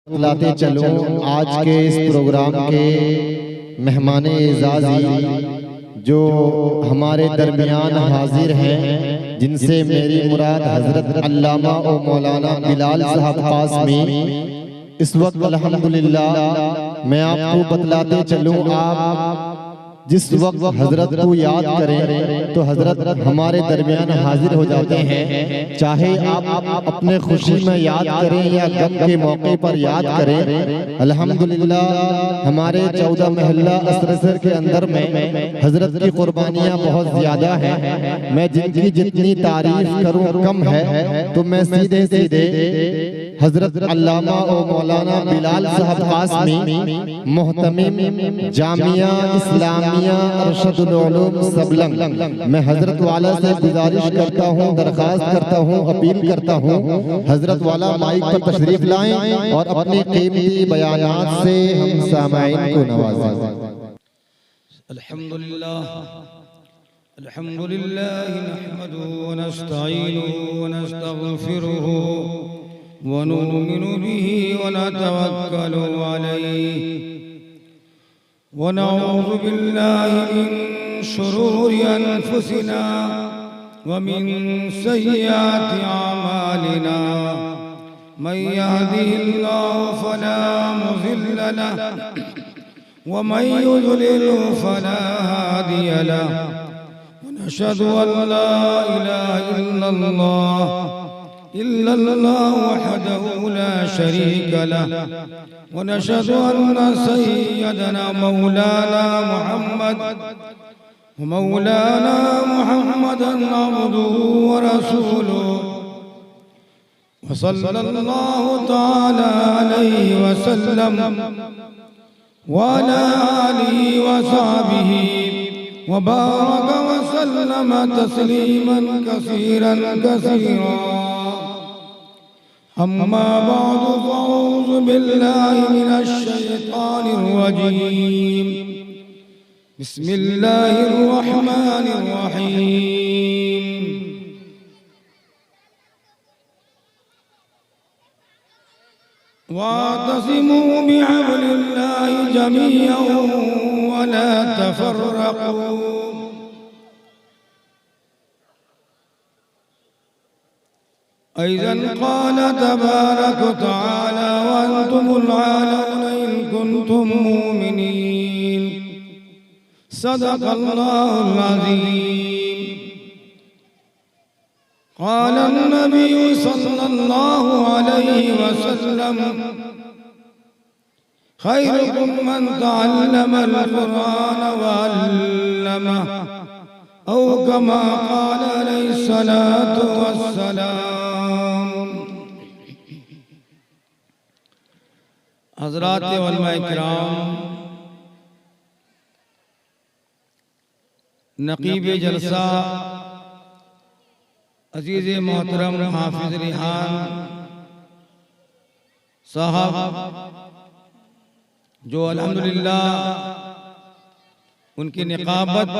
बतलाते चलूं आज के इस प्रोग्राम के मेहमान एजाज़ी जो हमारे दरमियान हाजिर हैं, जिनसे मेरी मुराद हजरत अल्लामा और मौलाना बिलाल साहब कासमी इस वक्त अल्हम्दुलिल्लाह मैं आपको बतलाते चलूं। आप जिस वक्त हजरत को याद करें तो हजरत हमारे दरमियान हाजिर हो जाते हैं। चाहे आप अपने खुशी में याद करें या गम के मौके पर याद करें, अल्हम्दुलिल्लाह हमारे 14 महल्ला असरसर के अंदर में हजरत की कुर्बानियाँ बहुत ज़्यादा हैं। मैं जिनकी जितनी तारीफ करूँ कम है, तो मैं सीधे सीधे हजरत अल्लामा और मौलाना बिलाल साहब कासमी मोहतमिम जामिया इस्लामिया अरशदुल उलूम सबलंग, मैं हजरत वाला से गुजारिश करता हूँ, दरखास्त करता हूँ, अपील करता हूँ, हजरत वाला माइक पर तशरीफ लाएं और अपने कीमती बयानात से हम सामाईन को नवाजें। अल्हम्दुलिल्लाह अल्हम्दुलिल्लाह नहमदुहु व नस्तईनुहु व नस्तगफिरुहु व नुमिनु बिही व नतवक्कलु अलैहि व नऊज़ु बिल्लाहि मिन शुरूरि अनफुसिना व मिन सय्यिआति अमालिना मन यहदिहिल्लाहु फला मुज़िल्ल लहु व मन युज़लिलहु फला हादिय लहु व नशहदु अन ला इलाहा इल्लल्लाह वहदहु ला शरीक लहु व नशहदु अन्न सय्यदना मौलाना मुहम्मदन अब्दुहु व रसूलुहु व सल्लल्लाहु तआला अलैहि व सल्लम व अला आलिहि व सहबिहि व बारक व सल्लम तस्लीमन कसीरन कसीरा। अम्मा बादु फ़अऊज़ु बिल्लाहि मिनश शैतानिर रजीम। बिस्मिल्लाहिर रहमानिर रहीम। वातसिमू बिहब्लिल्लाहि जमीअन व ला तफ़र्रक़ू। अय्ज़न क़ाल तबारक व तआला व अंतुमुल आलऊन इन कुन्तुम मुमिनीन। सदक़ल्लाहुल अज़ीम। क़ाल अन्नबिय्यु सल्लल्लाहु अलैहि वसल्लम खैरुकुम मन तअल्लमल क़ुरआन व अल्लमह औ कमा क़ाल अलैहिस्सलातु वस्सलाम। हज़रात उलमाए किराम, नक़ीब जलसा अजीज़ मोहतरम हाफिज़ रिहान साहब, जो अल्हम्दुलिल्लाह उनकी निकाबत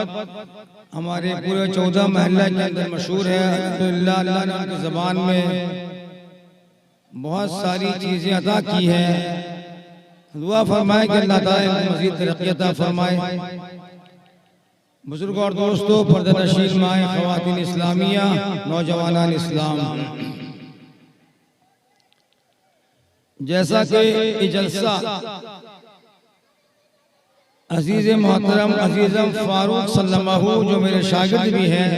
हमारे पूरे 14 महल्ला के अंदर मशहूर है। अल्हम्दुलिल्लाह अल्लाह ने उनकी ज़बान में बहुत सारी चीज़ें अता की हैं। दुआ फरमाए कि अल्लाह ताला इनको मज़ीद तरक्की अता फरमाए। बुजुर्ग और दोस्तों, पर्दा नशीन माए, ख़वातीन इस्लामिया, नौजवानान इस्लाम, जैसा कि ये जलसा अजीज़ मोहतरम अजीज़म फारूक सल्लल्लाहु, जो मेरे शागिर्द भी हैं,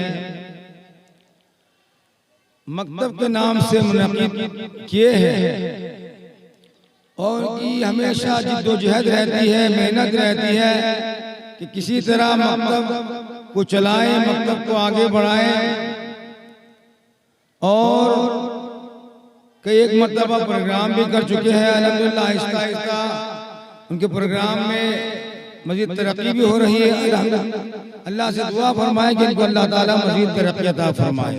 मकतब के नाम से मुनक़िद किए हैं और की हमेशा जिद्दोजहद रहती है, मेहनत रहती है कि किसी तरह मकतब को चलाएं, मकतब को आगे बढ़ाएं। और कई एक मरतबा प्रोग्राम भी कर चुके हैं। अल्हम्दुलिल्लाह आहिस्ता आहिस्ता उनके प्रोग्राम में मज़ीद तरक्की भी हो रही है। अल्लाह से दुआ फरमाए कि इनको अल्लाह ताला मज़ीद तरक्की अता फरमाए।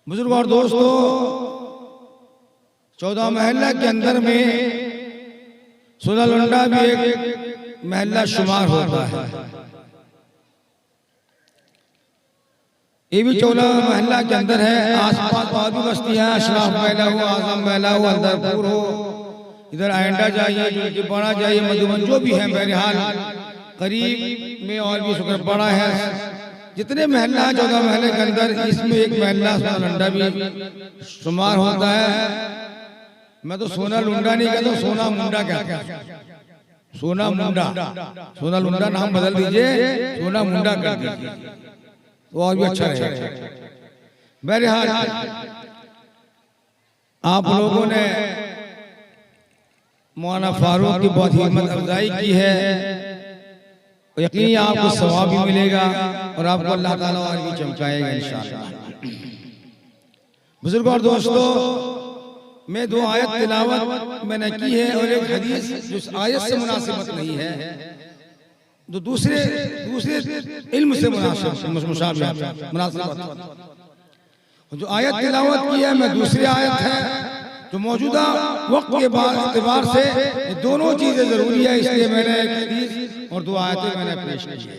बुजुर्ग और दोस्तों, 14 महल्ला के अंदर में सुललुंडा भी एक महल्ला शुमार होता है। ये भी चौला महल्ला के अंदर है। आसपास और भी बस्तियां, अशराफ महला हो, आजम महला हो, अंदरपुर हो, इधर आइंडा जाइए, जो बड़ा जाइए, मधुबन, जो भी है बहरहाल करीब में और भी शुक्र बड़ा है। जितने महल्ला है 14 महल्ले के अंदर, इसमें एक महल्ला सोना लुंडा भी शुमार होता है। मैं तो सोना लुंडा नहीं कहता, सोना मुंडा कहता हूं। सोना मुंडा, सोना लुंडा नाम बदल दीजिए, सोना मुंडा कर दीजिए तो और भी अच्छा रहेगा। बहरहाल आप लोगों ने मौलाना फारूक की बहुत हिम्मत अफजाई की है, यकीन आपको सवाब भी मिलेगा और आपको अल्लाह ताला और भी चमकाएगा इंशाअल्लाह। बुजुर्गों और दोस्तों, मैं 2 आयत तिलावत मैंने की है और एक हदीस जो आयत से मुनासिबत नहीं है, तो दूसरे इल्म से मुनासिबत। जो आयत तिलावत की है मैं दूसरी आयत है जो मौजूदा वक्त के एतबार से दोनों चीजें जरूरी है, इसलिए मैंने एक हदीस और 2 आयतें मैंने पेश की है।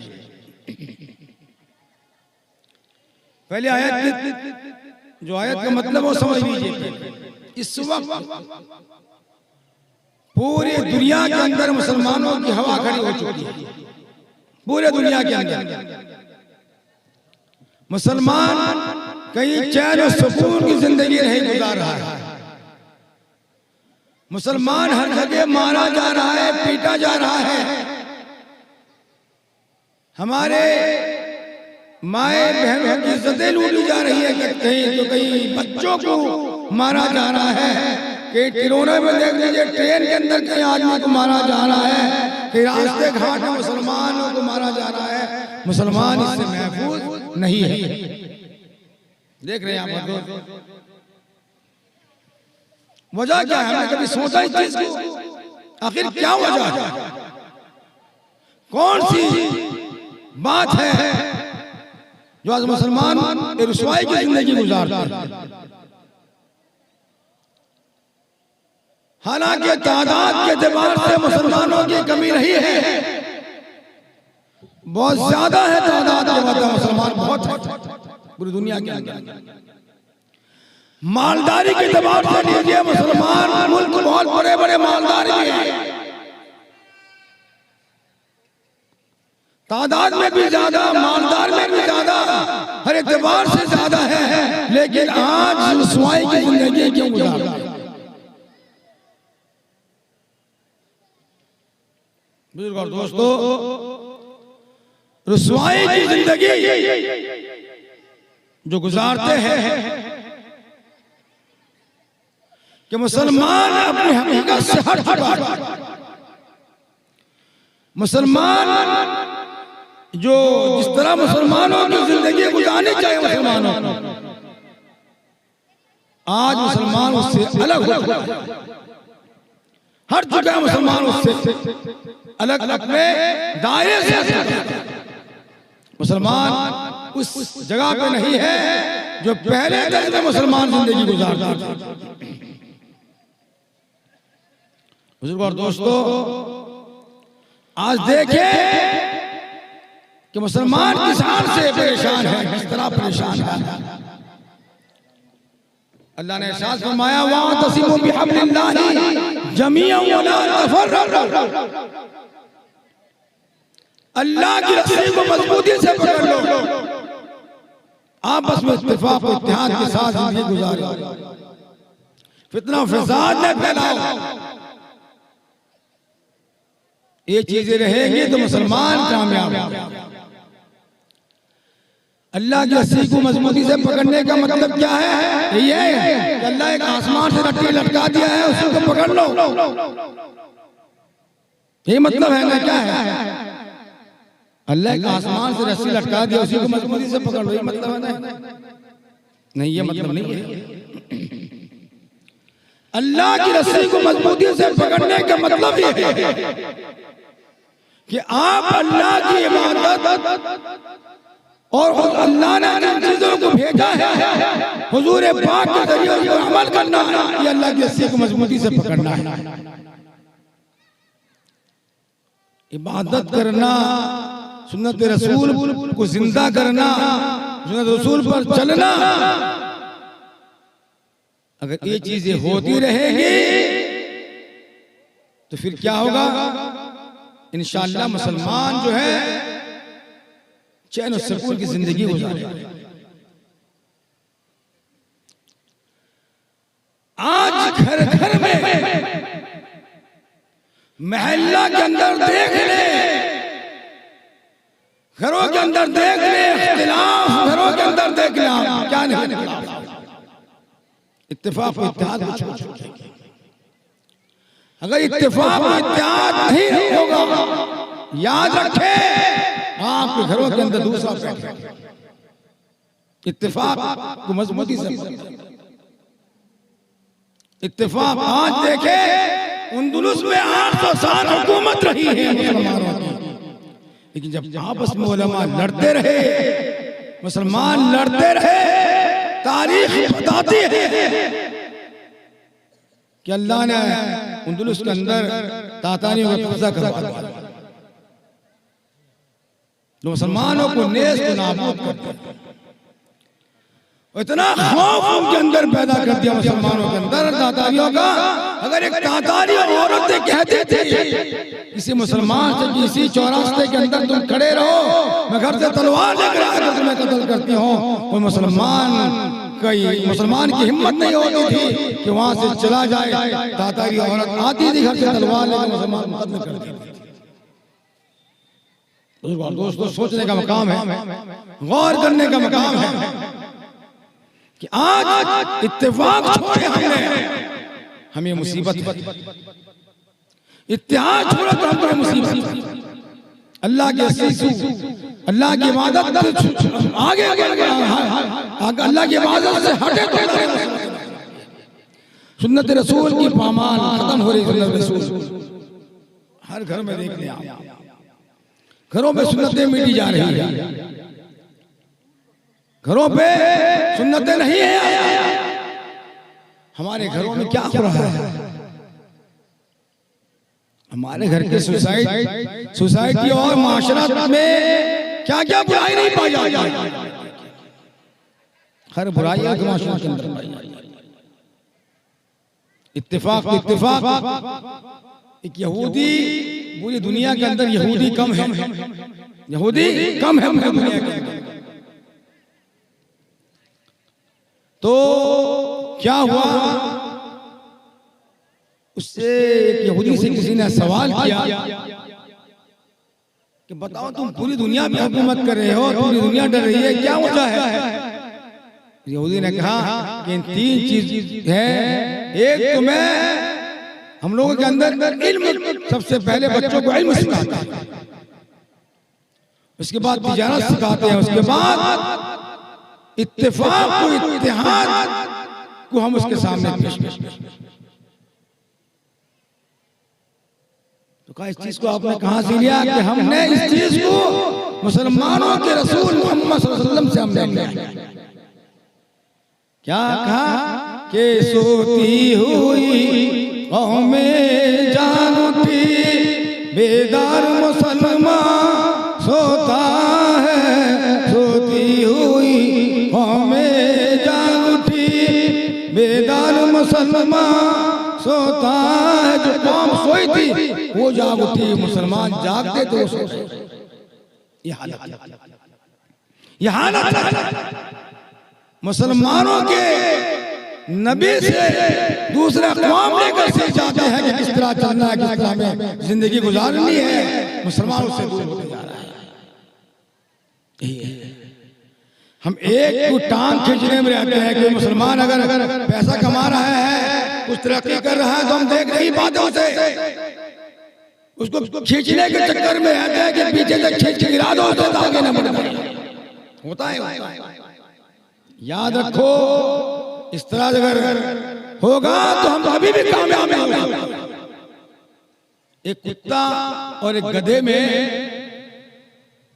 पहले आयत जो आयत का मतलब वो समझ लीजिए। इस वक्त पूरी दुनिया के अंदर मुसलमानों की हवा खड़ी हो चुकी है। पूरे दुनिया के अंदर मुसलमान कहीं चैन और सुकून की जिंदगी नहीं गुजार रहा है। मुसलमान हर जगह मारा जा रहा है, पीटा जा रहा है। हमारे माए बहनों की इज्जतें लूटी जा रही है, कहीं तो कहीं बच्चों को मारा जा रहा है, कि तिरोने में देख लीजिए ट्रेन के अंदर कहीं आदमी को मारा जा रहा है, कि रास्ते घाट में मुसलमानों को मारा जा रहा है। मुसलमान इससे महफूज नहीं है। देख रहे हैं आप, वजह क्या है? हमने कभी सोचा इस चीज को? आखिर क्या वजह है? कौन सी बात है जो आज मुसलमान रुसवाई की जिंदगी गुजारते हैं? हालांकि तादाद के एतबार से मुसलमानों की कमी नहीं है, बहुत ज्यादा है तादाद के मतलब मुसलमान बहुत है पूरी दुनिया के अंदर। मालदारी के एतबार से लीजिए, मुसलमान मुल्क बहुत बड़े बड़े मालदार भी हैं, तादाद में भी ज्यादा, मालदार में भी ज्यादा, हर एतबार से ज्यादा है, लेकिन आज रुसवाई की जिंदगी क्यों गुजार रहे हैं? बुजुर्ग और दोस्तों, रुसवाई की जिंदगी जो गुजारते हैं कि मुसलमान अपनी हकीकत से हट चुका है। मुसलमान जो जिस तरह मुसलमानों की जिंदगी गुजारनी चाहिए मुसलमानों को, आज मुसलमान उससे अलग हो चुका है, हट चुका है मुसलमान उससे अलग अपने दायरे से। मुसलमान उस जगह पे नहीं है जो पहले दर्जे में मुसलमान जिंदगी गुजारता था। बुजुर्ग और दोस्तों, आज देखें कि मुसलमान किस हाल से परेशान है, किस तरह परेशान है। अल्लाह ने इरशाद फरमाया, वातसिमू बिहब्लिल्लाहि जमीअन वला तफर्रकू, अल्लाह की रस्सी को मजबूती से पकड़ लो, आपस में इत्तेफाक और इत्तेहाद के साथ जिंदगी गुजारो, फितना फसाद न फैलाओ। ये चीजें रहेंगी तो मुसलमान कामयाब होंगे। अल्लाह की रस्सी को मजबूती से पकड़ने का मतलब क्या है? ये है कि अल्लाह एक आसमान से रस्सी लटका दिया है, उसी को पकड़ लो, ये मतलब है ना? क्या है? अल्लाह एक आसमान से रस्सी लटका दिया, उसी को मजबूती से पकड़ लो, ये मतलब है ना? नहीं, ये मतलब नहीं है। अल्लाह की रस्सी को मजबूती से पकड़ने का मतलब ये है कि आप अल्लाह की इबादत और अल्लाह ने जिन चीजों को भेजा है हुजूर पाक के जरिए उस पर अमल करना है, ये अल्लाह की रस्सी को मजबूती से पकड़ना है। इबादत करना, सुन्नत रसूल को जिंदा करना, सुन्नत रसूल पर चलना, अगर ये चीजें होती रहेंगी तो फिर क्या होगा? इंशाअल्लाह मुसलमान जो है चैन और सुकून की जिंदगी गुजारेगा। आज घर घर में, महल्ला के अंदर देख ले, घरों के अंदर देख ले, इख्तिलाफ घरों के अंदर देख ले, क्या नहीं, इत्तेफाक और इत्तेहाद को छोड़ चुके हैं। अगर इत्तेफाक और इत्तेहाद नहीं होगा, याद रखे आपके घरों के अंदर दूसरा बैठे। इत्तेफाक को मजबूती से, इत्तेफाक आज देखे उंदुलुस में 800 साल हुकूमत रही है मुसलमानों की, लेकिन जब आपस में उलमा लड़ते रहे, मुसलमान लड़ते रहे, तारीख बताती है कि अल्लाह ने उंदुलुस के अंदर तातानियों को कब्जा करवा, मुसलमानों को नेस्त नाबूद कर दिया, इतना खौफ उनके अंदर पैदा कर दिया मुसलमानों के अंदर तातारियों का। अगर एक तातारी औरतें कहती थी किसी मुसलमान से, किसी चौरास्ते के अंदर तुम खड़े रहो, मैं घर से तलवार लेकर आकर तुम्हें कत्ल करती हूँ, कोई मुसलमान की हिम्मत नहीं होती थी कि वहां से चला जाए। तातारी औरत आती थी घर से तलवार लेकर, मुसलमान मुकदमे कर देते थे। दोस्तों, सोचने का मकाम है, गौर करने का मकाम है कि आज इत्तेफाक छोड़े हमने, हमें मुसीबत, इत्तेहाद छोड़ा तो हमको मुसीबत। अल्लाह के असीसू, अल्लाह की इबादत आगे अल्लाह की इबादत से हटे तो सुन्नत रसूल की पामाल खत्म हो रही। सुन्नत रसूल हर घर में देख लिया, घरों में सुन्नतें मिटी जा रही है, घरों पे सुन्नतें नहीं है। हमारे घरों में क्या हो रहा है? हमारे घर के सोसाइटी और माशरत में क्या क्या बुराई नहीं पाई जाती, हर बुराई के माशरे के अंदर पाई जाती। इत्तेफाक एक यहूदी, पूरी दुनिया के अंदर यहूदी कम है, यहूदी कम है पूरी दुनिया के अंदर। तो क्या हुआ, उससे एक यहूदी से किसी ने सवाल किया कि बताओ तुम पूरी दुनिया में हुकूमत कर रहे हो, पूरी दुनिया डर रही है, क्या वजह है? यहूदी ने कहा कि इन 3 चीज है। एक तो मैं, हम लोगों के अंदर इल्म, सबसे पहले बच्चों को इल्म सिखाते हैं, उसके बाद तिजारत सिखाते हैं, उसके बाद इत्तेफाक को, इत्तेहाद को हम उसके सामने पेश करते हैं। तो कहा इस चीज को आपने कहां से लिया? कि हमने इस चीज को मुसलमानों के रसूल मोहम्मद सल्लल्लाहु अलैहि वसल्लम से हमने लिया। क्या कहा कि सोती हुई कौमें जान उठी, बेदार मुसलमान सोता है, सोती हुई कौमें जान उठी, बेदार मुसलमान सोता है। जो कौम सोई थी वो जाग उठी, मुसलमान जागते तो वो सोते। ये हालत मुसलमानों के नबी से दूसरे अक़वाम लेकर सीख जाते हैं कि किस तरह चलना है, किस तरह हमें जिंदगी गुजारनी है, मुसलमानों से दूर होते जा रहा है। हम एक को टांग खींचने में रहते हैं कि मुसलमान अगर पैसा कमा रहा है, कुछ तरक्की कर रहा है, तो हम देख नहीं पाते उसे, उसको खींचने के चक्कर में रहते हैं कि पीछे से खींच के गिरा दो, उससे आगे न बढ़ पाए। होता है, याद रखो, इस तरह अगर होगा तो हम अभी भी कामयाब नहीं होंगे। एक कुत्ता और एक गधे में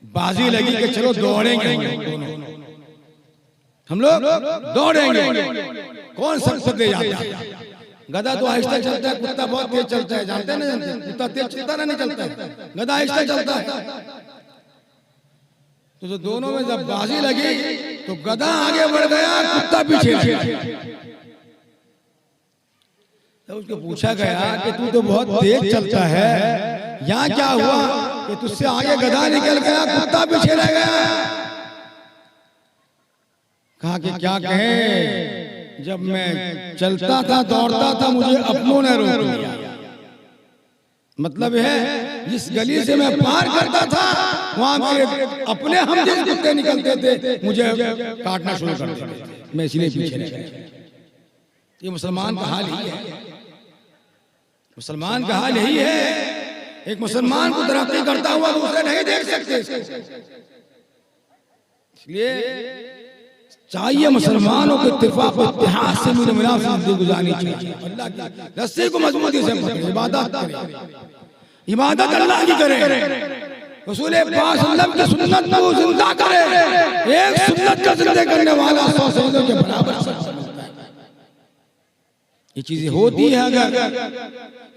बाजी लगी कि चलो दौड़ेंगे, हम लोग दौड़ेंगे, कौन सबसे तेज आता है? गधा तो आहिस्ता चलता है, कुत्ता बहुत तेज चलता है, जानते हैं ना? जानते हैं, कुत्ता तेज चलता नहीं चलता है, गधा आहिस्ता चलता है। तो दोनों में जब बाजी लगी तो गधा आगे बढ़ गया, कुत्ता पीछे रह गया। तो उसको पूछा गया कि तू तो बहुत तेज चलता है, यहाँ क्या हुआ कि तुझसे आगे गधा निकल गया, कुत्ता पीछे रह गया। कहा कि क्या कहे, जब मैं चलता था दौड़ता था मुझे अपनों ने रोक लिया। मतलब है जिस गली से मैं पार करता था वहां मेरे अपने हम जिस कुत्ते निकलते थे मुझे काटना शुरू कर देते थे, मैं इसलिए पीछे रह गया। ये मुसलमान का हाल ही है, मुसलमान का हाल यही है। एक मुसलमान को तरक्की करता हुआ दूसरे नहीं देख सकते। इसलिए चाहिए मुसलमानों को इत्तेफाक इत्तेहाद से मिलाप जिंदगी गुजारनी चाहिए। अल्लाह की रस्सी को मजबूती से पकड़े, इबादत करें, इबादत अल्लाह की करें, रसूल पाक सल्लल्लाहु अलैहि वसल्लम की सुन्नत को जिंदा करें। एक सुन्नत का जिंदा करने वाला 100 शहीदों के बराबर समझता है। ये चीजें होती है। अगर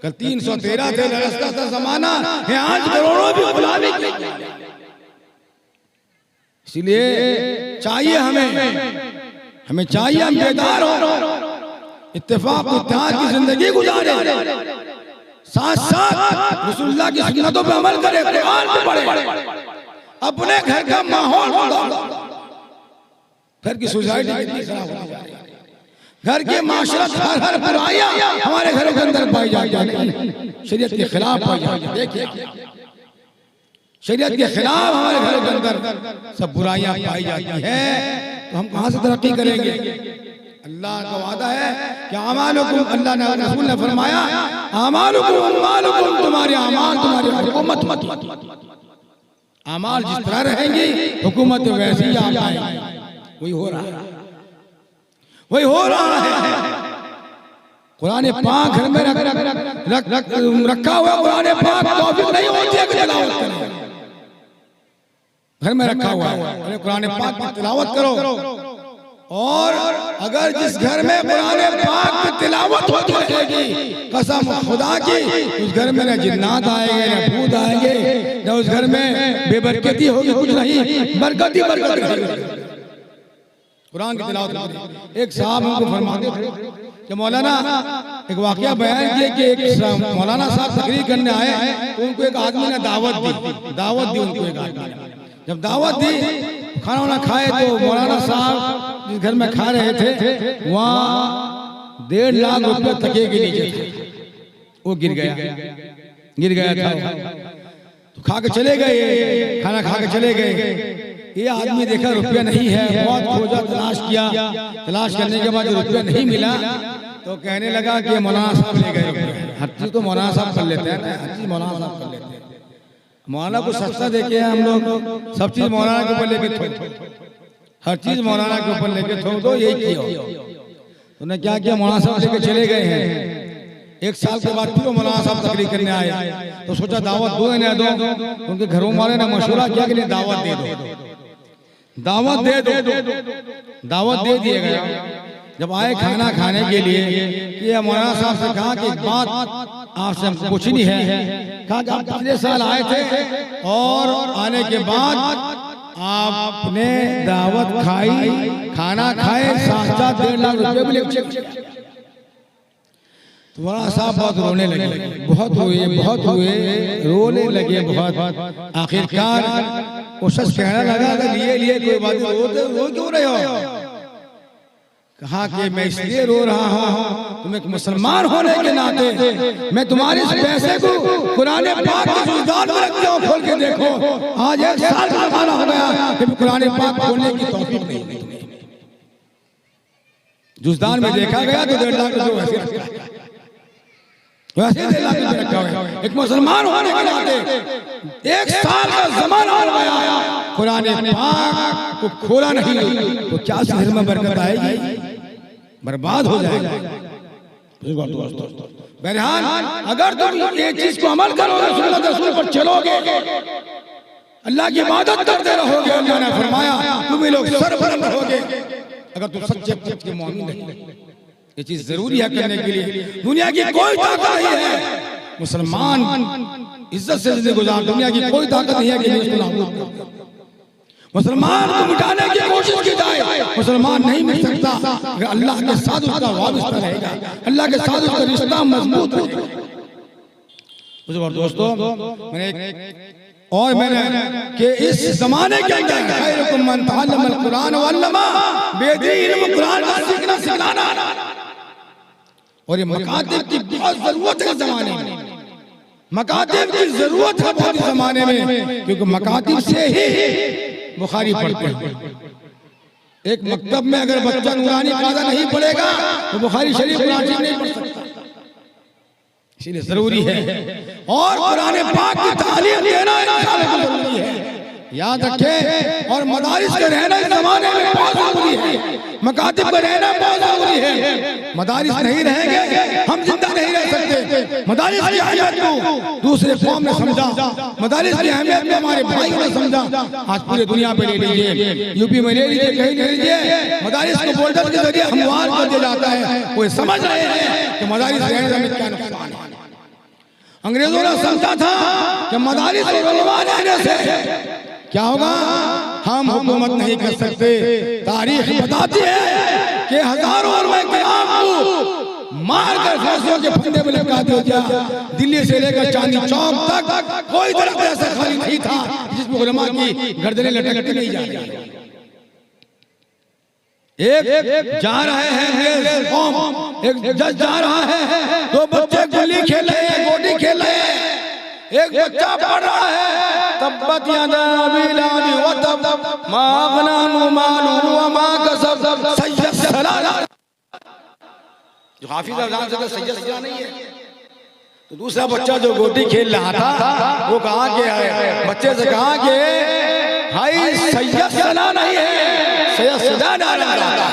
कल 313 थे, लड़ता था जमाना है, आज करोड़ों भी गुलामी की। इसलिए चाहिए हमें चाहिए हम बेदार हो, इत्तेफाक इत्तेहाद की जिंदगी गुजारे, साथ साथ रसूलुल्लाह की सुन्नतों पे अमल करें, कुरान पे पढ़े, अपने घर का माहौल सुधारें। घर की सोसाइटी कितनी खराब हो रही है, घर के माशरत हर बुराइयां हमारे घरों के अंदर पाई जाती है, शरीयत के खिलाफ पाई जाती है। देखिए शरीयत के खिलाफ हमारे घरों के अंदर सब बुराइयां पाई जाती है, तो हम कहां से तरक्की करेंगे। अल्लाह का वादा है कि अमालुकुम, अल्लाह ने रसूल ने फरमाया अमालुकुम, तुम्हारे अमाल तुम्हारी हुकूमत मत, अमाल जिस तरह रहेंगी हुकूमत वैसी ही आप आएंगे। वही हो रहा है, वही हो रहा है। कुरान पाक घर में रखा हुआ, कुरान पाक तौफीक नहीं होती है कि तिलावत करें, घर में रखा हुआ है। अरे कुरान पाक की तिलावत करो, और अगर जिस घर में कुरान पाक की तिलावत होती रहेगी, कसम खुदा की, उस घर में न जिन्नात आएंगे न भूत आएंगे, न उस घर में बेबरकती होगी, कुछ नहीं, बरकत ही बरकत रहेगी। कुरान की तिलावत। एक साहब हमको फरमाते थे कि मौलाना, एक वाकया बयान किए कि एक मौलाना साहब तकरीर करने आए, तो उनको एक आदमी ने दावत दी उनको। एक आदमी जब दावत दी, खाना वाना खाए, तो मौलाना साहब जिस घर में खा रहे थे वहाँ 1.5 लाख रुपए तके के नीचे थे, वो गिर गया था। तो खा के चले गए, खाना खा के चले गए। ये आदमी देखा रुपया नहीं है, बहुत खोजा, तलाश किया, तलाश करने के बाद रुपया नहीं मिला, तो कहने लगा कि मौलाना साहब ले गए। हर चीज तो मौलाना साहब कर लेते हैं, हर चीज मौलाना साहब कर लेते हैं। मौलाना को सस्ता देखे हम लोग, सब चीज मौलाना के ऊपर लेके थोक, हर चीज मौलाना के ऊपर लेके थोक दो, यही किया। उन्होंने क्या किया, मौलाना साहब लेके चले गए हैं। 1 साल के बाद फिर मौलाना साहब तकरीर करने आए, तो सोचा दावत दो या दो। उनके घरों वाले ने मशवरा किया कि दावत दे दो, दावत दे दिया गया। जब आए खाना खाने के लिए, ये मौलाना साहब से कहा कि एक बात आपसे हमको पूछनी है। कहा कि आप पिछले साल आए थे और आने के बाद आपने दावत खाई, खाना खाए, साथ 1.5 लाख रुपए भी लेके। तो मौलाना साहब बहुत रोने लगे, बहुत हुए, रोने लगे बहुत। आखिरकार वो शख्स कहने लगा, अगर लिए कोई बात नहीं, रो क्यों रहे हो। कहा कि मैं इसलिए रो रहा हूँ, तुम एक मुसलमान होने के नाते मैं तुम्हारे इस पैसे को कुरान पाक के जुज़दान में रखता हूँ, खोल के देखो। आज 1 साल का ज़माना हो गया कि कुरान पाक खोलने की तौफीक नहीं मिली। जुज़दान में देखा गया तो 1.5 लाख रुपए वैसे 1.5 लाख रुपए रखा हुआ है। एक मुसलमान होने के नाते 1 साल का ज़माना हो गया, कुरान पाक को खोला नहीं, तो क्या शहर में बरकत आएगी, बर्बाद हो जाएगा। बहरहाल अगर तुम ये चीज को अमल करोगे, सुन्नत रसूल पर चलोगे, अल्लाह की इबादत करते रहोगे, अल्लाह ने फरमाया तुम लोग सरबलंद रहोगे। अगर तुम सच्चे मोमिन नहीं, ये चीज जरूरी है करने के लिए। दुनिया की कोई ताकत नहीं है, मुसलमान इज्जत से जिंदगी गुजार, दुनिया की कोई ताकत नहीं है कि उसको नाबूद कर। मुसलमान को मिटाने की कोशिश की जाए, मुसलमान नहीं मिट सकता अगर अल्लाह के साथ उसका वाबस्ता रहेगा, अल्लाह के साथ उसका रिश्ता मजबूत रहेगा। और दोस्तों मैंने कि इस जमाने के अंदर खैरुकुम मन तअल्लमल कुरान व अल्लमा, बेहतरीन इल्म कुरान का सीखना सिखाना, और ये मकातिब की बहुत जरूरत है जमाने में, मकातिब की जरूरत है बहुत जमाने में, क्योंकि मकातिब से ही बुखारी पढ़ते हैं। एक मकतब में अगर बच्चा नूरानी कायदा नहीं पढ़ेगा तो बुखारी शरीफ कुरान शरीफ नहीं पढ़ सकता, इसलिए जरूरी है। और कुरान पाक की तालीम देना इंसान को जरूरी है, याद रखें। और मदारिस के रहना इस जमाने में बहुत जरूरी है, मकातिब का रहना बहुत जरूरी है। मदारिस नहीं रहेंगे हम जिंदा नहीं रह सकते। मदारिस की अहमियत को दूसरे कौम ने समझा, मदारिस की अहमियत को हमारे भाइयों ने समझा। आज पूरे दुनिया पे ले लीजिए, यूपी में ले लीजिए, कहीं ले लीजिए, मदारिस को बोल्डर के जरिए हमवार कर दिया जाता है। वो समझ रहे हैं कि मदारिस रहने में क्या नुकसान है। अंग्रेजों ने समझा था कि मदारिस और उलमा रहने से क्या होगा, हम हुकूमत नहीं कर सकते। तारीख बताती है कि हजारों उलमा किराम को मार कर फांसियों के फंदे में लटका दिया गया। दिल्ली से लेकर चांदनी चौक तक कोई दरख्त ऐसा खाली नहीं था जिसमें उलमा की गर्दनें लटकती नहीं जा रही। एक जा रहे हैं कौम, एक जज जा रहा है, दो बच्चे गुल्ली खेल रहे हैं, गोटी खेल रहे हैं, एक बच्चा पढ़ रहा है तब्बत यदा अबी लाहब व तब मा अगना अन्हु मालुहु व मा कसब सय्यद सलाला। जो हाफिज अज़ान से सय्यद सलाला नहीं है, तो दूसरा बच्चा जो गोटी खेल रहा था वो कहा के बच्चे से कहा कि भाई सय्यद सलाला नहीं है, सय्यद सलाला नारा था।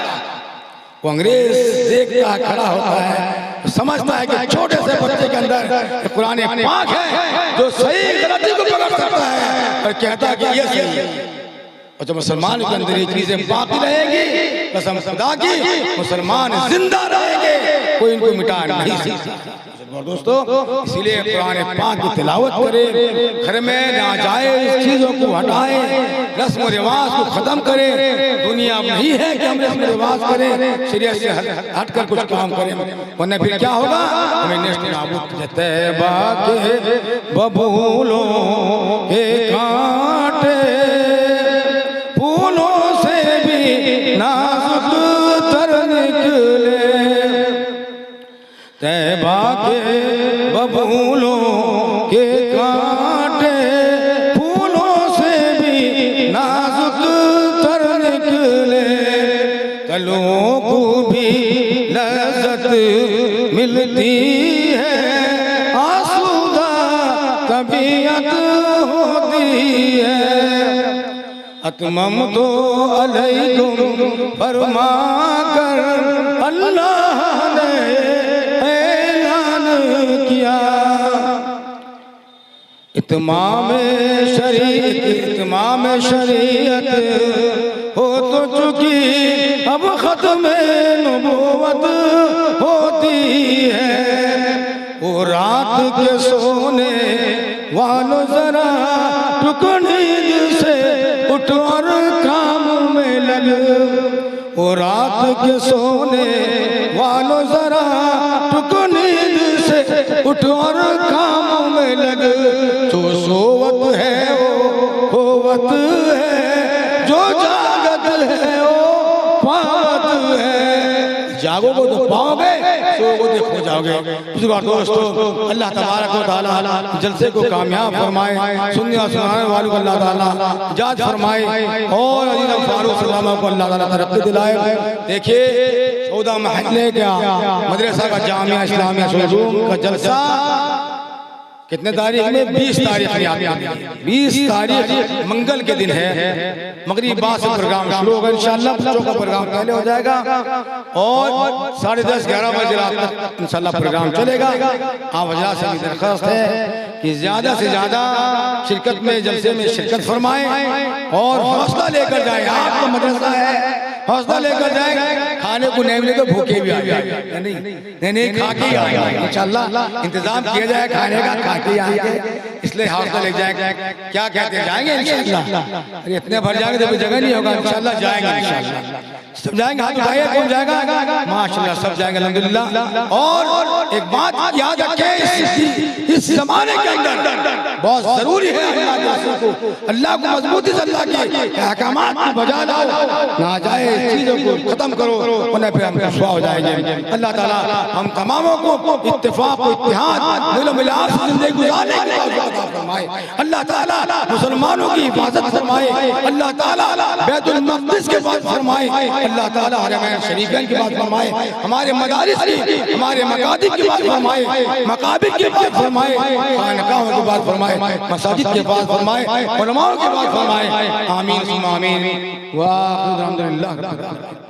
वो अंग्रेज देखता है, खड़ा होता है, समझता है कि छोटे से बच्चे के अंदर कुरान पाक है जो सही गलती को पकड़ सकता है और कहता है कि ये सही है। और जब मुसलमान के अंदर ये चीजें बाकी रहेगी, कसम खुदा की मुसलमान जिंदा रहेंगे, कोई इनको मिटा नहीं सकता। दोस्तों इसीलिए कुरान पाक की तिलावत करें, घर में नाजायज चीजों को हटाएं, रस्म रिवाज को खत्म करें। दुनिया नहीं है कि हम रस्म रिवाज करें, शरीयत से हटकर कुछ काम करें, वरना फिर क्या होगा, हमें नेस्त नाबूद। तैबा के बबूलों के कांटे फूलों से भी नाजुक तर निकले, तैबा के बबूलों के कांटे फूलों से भी नाजुक तर निकले, कलों को भी लज्जत मिलती है, आसूदा तबीयत होती है। अतमम तो अलैकुम फरमा कर अल्लाह ने ऐलान किया, इत्माम शरीयत हो तो चुकी, अब खत्म नबूवत होती है। वो रात के सोने वालों जरा टुकड़ी से उठ और काम में लग, वो रात के सोने वालों जरा टुकड़ी से उठ और काम में लग। जो सोवत है वो होवत है, जो जागत है वो पावत है। जागोगे तो पाओगे, सोओगे तो खो जाओगे। दोस्तों अल्लाह तबारक व तआला जलसे को कामयाब फरमाए, सुनने और सुनाने वालों को अल्लाह ताला इजाज़त फरमाए और अजीज़ फारूक सल्लल्लाहु को अल्लाह ताला तरक्की दिलाए। देखिए 14 महल्ले का मदरसा का जामिया इस्लामिया शुरू का जलसा कितने तारीख में, 20 तारीख में आती है। 20 तारीख मंगल के दिन है, मगरिब बाद से प्रोग्राम शुरू होगा इंशाअल्लाह। बच्चों का प्रोग्राम पहले हो जाएगा और 10:30-11 बजे रात तक इंशाअल्लाह प्रोग्राम चलेगा। आप हज़रात से दरख्वास्त है कि ज्यादा से ज्यादा शिरकत में, जलसे में शिरकत फरमाएं और हौसला लेकर जाए। आपका मदरसा है, हौसला लेकर जाए। खाने को नहीं मिले तो भूखे भी आ जाएंगे, नहीं खा के आएंगे इंशाल्लाह। इंतजाम किया जाए खाने का, खा के आएंगे, इसलिए हौसला ले जाएंगे। क्या कहते हैं, जाएंगे इंशाल्लाह? अरे इतने भर जाएंगे तो जगह नहीं होगा, इंशाल्लाह जाएंगे, इंशाल्लाह सब जाएंगे। हाथ उठाइए, कौन जाएगा? माशाल्लाह सब जाएंगे अल्हम्दुलिल्लाह। और एक बात याद रखें, इस जमाने के अंदर बहुत जरूरी है अल्लाह को मजबूती से अल्लाह के अहकामात को बजा लाओ, नाजायज चीजों को खत्म करो, उन्हें फिर हम रुसवा हो जाएंगे। अल्लाह ताला हम तमामों को इत्तेफाक और इत्तेहाद, मेल मिलाप से जिंदगी गुजारने की तौफीक अता फरमाए। अल्लाह ताला मुसलमानों की हिफाजत फरमाए। अल्लाह ताला बैतुल मक़दिस के बात फरमाए। अल्लाह ताला हरमैन शरीफैन की बात फरमाए। हमारे मदारिस की, हमारे मकातिब की बात फरमाए, मकाबिर की बात फरमाए, खानकाहों की बात फरमाए, मसाजिद की बात फरमाए, उलमाओं की बात फरमाए। आमीन आमीन। वाह अल्हम्दुलिल्लाह।